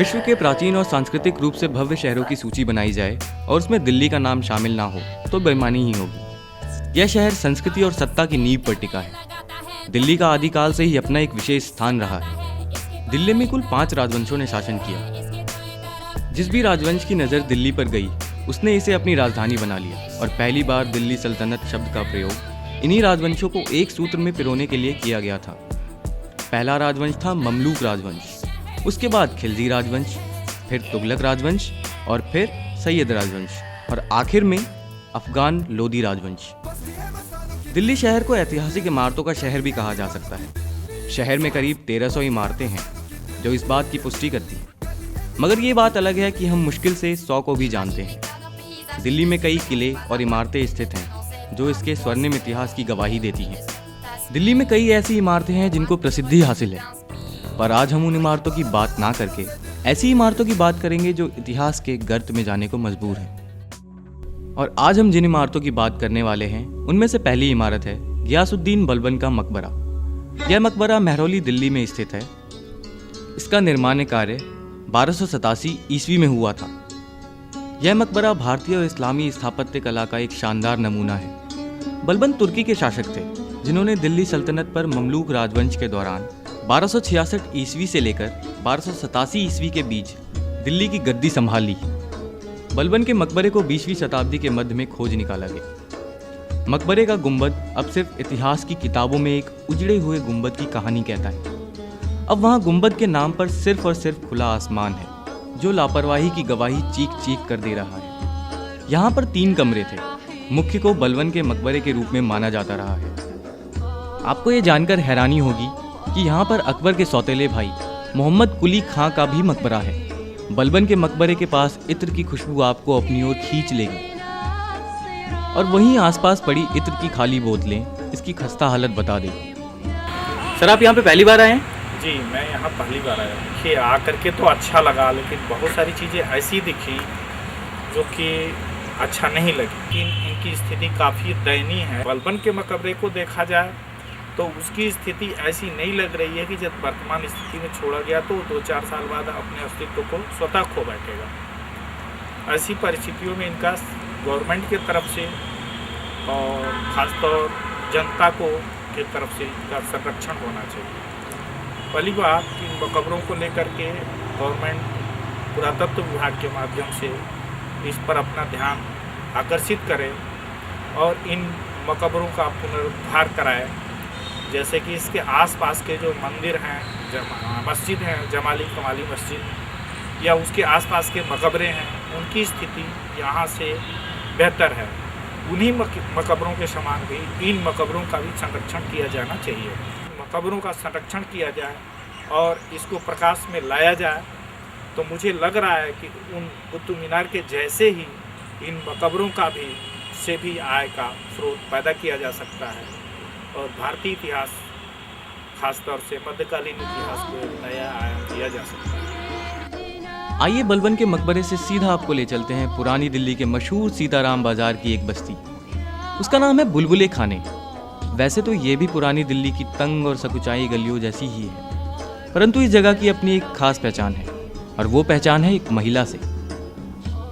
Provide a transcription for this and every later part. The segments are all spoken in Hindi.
विश्व के प्राचीन और सांस्कृतिक रूप से भव्य शहरों की सूची बनाई जाए और उसमें दिल्ली का नाम शामिल ना हो तो बेईमानी ही होगी। यह शहर संस्कृति और सत्ता की नींव पर टिका है। दिल्ली का आदिकाल से ही अपना एक विशेष स्थान रहा है। दिल्ली में कुल 5 राजवंशों ने शासन किया। जिस भी राजवंश की नज़र दिल्ली पर गई उसने इसे अपनी राजधानी बना लिया और पहली बार दिल्ली सल्तनत शब्द का प्रयोग इन्हीं राजवंशों को एक सूत्र में पिरोने के लिए किया गया था। पहला राजवंश था ममलूक राजवंश, उसके बाद खिलजी राजवंश, फिर तुगलक राजवंश और फिर सैयद राजवंश और आखिर में अफगान लोदी राजवंश। दिल्ली शहर को ऐतिहासिक इमारतों का शहर भी कहा जा सकता है। शहर में करीब 1300 इमारतें हैं जो इस बात की पुष्टि करती हैं। मगर ये बात अलग है कि हम मुश्किल से 100 को भी जानते हैं। दिल्ली में कई किले और इमारतें स्थित हैं जो इसके स्वर्णिम इतिहास की गवाही देती हैं। दिल्ली में कई ऐसी इमारतें हैं जिनको प्रसिद्धि हासिल है, पर आज हम उन इमारतों की बात ना करके ऐसी इमारतों की बात करेंगे जो इतिहास के गर्त में जाने को मजबूर हैं। और आज हम जिन इमारतों की बात करने वाले हैं उनमें से पहली इमारत है गियासुद्दीन बलबन का मकबरा। यह मकबरा महरौली दिल्ली में स्थित है। इसका निर्माण कार्य 1287 ईस्वी में हुआ था। यह मकबरा भारतीय और इस्लामी स्थापत्य कला का एक शानदार नमूना है। बलबन तुर्की के शासक थे जिन्होंने दिल्ली सल्तनत पर ममलूक राजवंश के दौरान 1266 ईस्वी से लेकर 1287 ईस्वी के बीच दिल्ली की गद्दी संभाल ली। बलबन के मकबरे को 20वीं शताब्दी के मध्य में खोज निकाला गया। मकबरे का गुंबद अब सिर्फ इतिहास की किताबों में एक उजड़े हुए गुंबद की कहानी कहता है। अब वहाँ गुंबद के नाम पर सिर्फ और सिर्फ खुला आसमान है जो लापरवाही की गवाही चीख चीख कर दे रहा है। यहाँ पर 3 कमरे थे। मुख्य को बलबन के मकबरे के रूप में माना जाता रहा है। आपको ये जानकर हैरानी होगी कि यहाँ पर अकबर के सौतेले भाई मोहम्मद कुली खां का भी मकबरा है। बलबन के मकबरे के पास इत्र की खुशबू आपको अपनी ओर खींच लेगी और वहीं आसपास पड़ी इत्र की खाली बोतलें इसकी खस्ता हालत बता देगी। सर, आप यहाँ पे पहली बार आए हैं? जी, मैं यहाँ पहली बार आया। देखिए, आकर के तो अच्छा लगा, लेकिन बहुत सारी चीज़ें ऐसी दिखी जो कि अच्छा नहीं लगी। इनकी स्थिति काफ़ी दयनीय है। बलबन के मकबरे को देखा जाए तो उसकी स्थिति ऐसी नहीं लग रही है कि जब वर्तमान स्थिति में छोड़ा गया तो 2-4 साल बाद अपने अस्तित्व को स्वतः खो बैठेगा। ऐसी परिस्थितियों में इनका गवर्नमेंट की तरफ से और ख़ासतौर जनता को की तरफ से इनका संरक्षण होना चाहिए। पहली बात कि इन मकबरों को लेकर के गवर्नमेंट पुरातत्व विभाग के माध्यम से इस पर अपना ध्यान आकर्षित करे और इन मकबरों का पुनरुद्धार कराए। जैसे कि इसके आसपास के जो मंदिर हैं, मस्जिद हैं, जमाली कमाली मस्जिद या उसके आसपास के मकबरे हैं, उनकी स्थिति यहाँ से बेहतर है। उन्हीं मकबरों के समान भी इन मकबरों का भी संरक्षण किया जाना चाहिए। मकबरों का संरक्षण किया जाए और इसको प्रकाश में लाया जाए तो मुझे लग रहा है कि उन कुतुब मीनार के जैसे ही इन मकबरों का भी से भी आय का स्रोत पैदा किया जा सकता है और भारतीय इतिहास खासतौर से मध्यकालीन इतिहास को एक नया आयाम दिया जा सकता है। आइए बलबन के मकबरे से सीधा आपको ले चलते हैं पुरानी दिल्ली के मशहूर सीताराम बाजार की एक बस्ती। उसका नाम है बुलबुले खाने। वैसे तो ये भी पुरानी दिल्ली की तंग और सकुचाई गलियों जैसी ही है, परंतु इस जगह की अपनी एक खास पहचान है और वो पहचान है एक महिला से।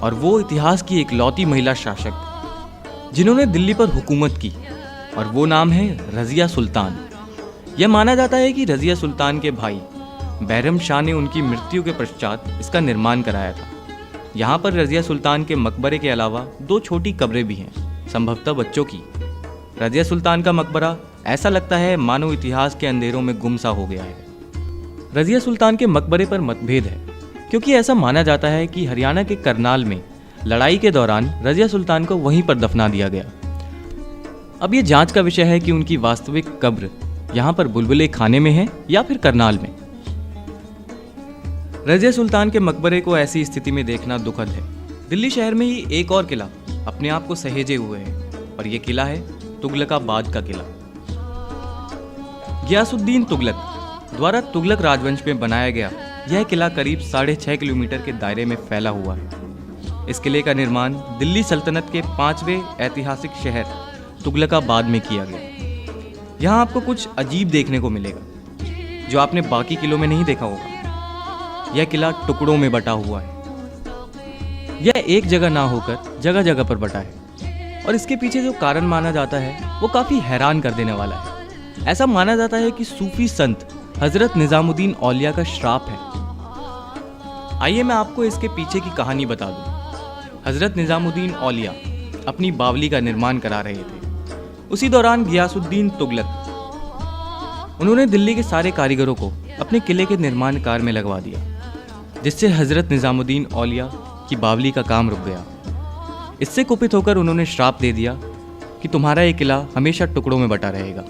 और वो इतिहास की एक लौती महिला शासक जिन्होंने दिल्ली पर हुकूमत की और वो नाम है रज़िया सुल्तान। यह माना जाता है कि रज़िया सुल्तान के भाई बैरम शाह ने उनकी मृत्यु के पश्चात इसका निर्माण कराया था। यहाँ पर रज़िया सुल्तान के मकबरे के अलावा 2 छोटी कब्रें भी हैं, संभवतः बच्चों की। रज़िया सुल्तान का मकबरा ऐसा लगता है मानो इतिहास के अंधेरों में गुम सा हो गया है। रज़िया सुल्तान के मकबरे पर मतभेद है क्योंकि ऐसा माना जाता है कि हरियाणा के करनाल में लड़ाई के दौरान रज़िया सुल्तान को वहीं पर दफना दिया गया। अब ये जांच का विषय है कि उनकी वास्तविक कब्र यहाँ पर बुलबुले खाने में है या फिर करनाल में। रज़िया सुल्तान के मकबरे को ऐसी स्थिति में देखना दुखद है। दिल्ली शहर में ही एक और किला अपने आप को सहेजे हुए है और ये किला है तुगलकाबाद का किला। गियासुद्दीन तुगलक द्वारा तुगलक राजवंश में बनाया गया यह किला करीब 6.5 किलोमीटर के दायरे में फैला हुआ है। इस किले का निर्माण दिल्ली सल्तनत के 5वें ऐतिहासिक शहर तुगलकाबाद में किया गया। यहाँ आपको कुछ अजीब देखने को मिलेगा जो आपने बाकी किलों में नहीं देखा होगा। यह किला टुकड़ों में बटा हुआ है। यह एक जगह ना होकर जगह जगह पर बटा है और इसके पीछे जो कारण माना जाता है वो काफ़ी हैरान कर देने वाला है। ऐसा माना जाता है कि सूफी संत हजरत निजामुद्दीन औलिया का श्राप है। आइए मैं आपको इसके पीछे की कहानी बता दूं। हजरत निजामुद्दीन औलिया अपनी बावली का निर्माण करा रहे थे। उसी दौरान गियासुद्दीन तुगलक उन्होंने दिल्ली के सारे कारीगरों को अपने किले के निर्माण कार्य में लगवा दिया, जिससे हजरत निजामुद्दीन औलिया की बावली का काम रुक गया। इससे कुपित होकर उन्होंने श्राप दे दिया कि तुम्हारा ये किला हमेशा टुकड़ों में बटा रहेगा।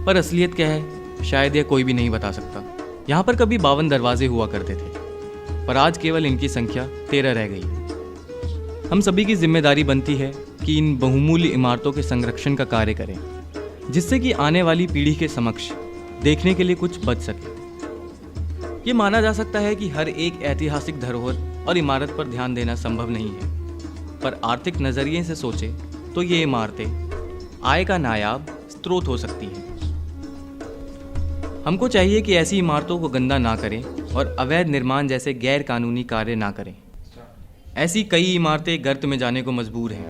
पर असलियत क्या है शायद यह कोई भी नहीं बता सकता। यहाँ पर कभी 52 दरवाजे हुआ करते थे, पर आज केवल इनकी संख्या 13 रह गई। हम सभी की जिम्मेदारी बनती है कि इन बहुमूल्य इमारतों के संरक्षण का कार्य करें, जिससे कि आने वाली पीढ़ी के समक्ष देखने के लिए कुछ बच सके। ये माना जा सकता है कि हर एक ऐतिहासिक धरोहर और इमारत पर ध्यान देना संभव नहीं है, पर आर्थिक नज़रिए से सोचे तो ये इमारतें आय का नायाब स्रोत हो सकती हैं। हमको चाहिए कि ऐसी इमारतों को गंदा ना करें और अवैध निर्माण जैसे गैर कानूनी कार्य ना करें। ऐसी कई इमारतें गर्त में जाने को मजबूर हैं,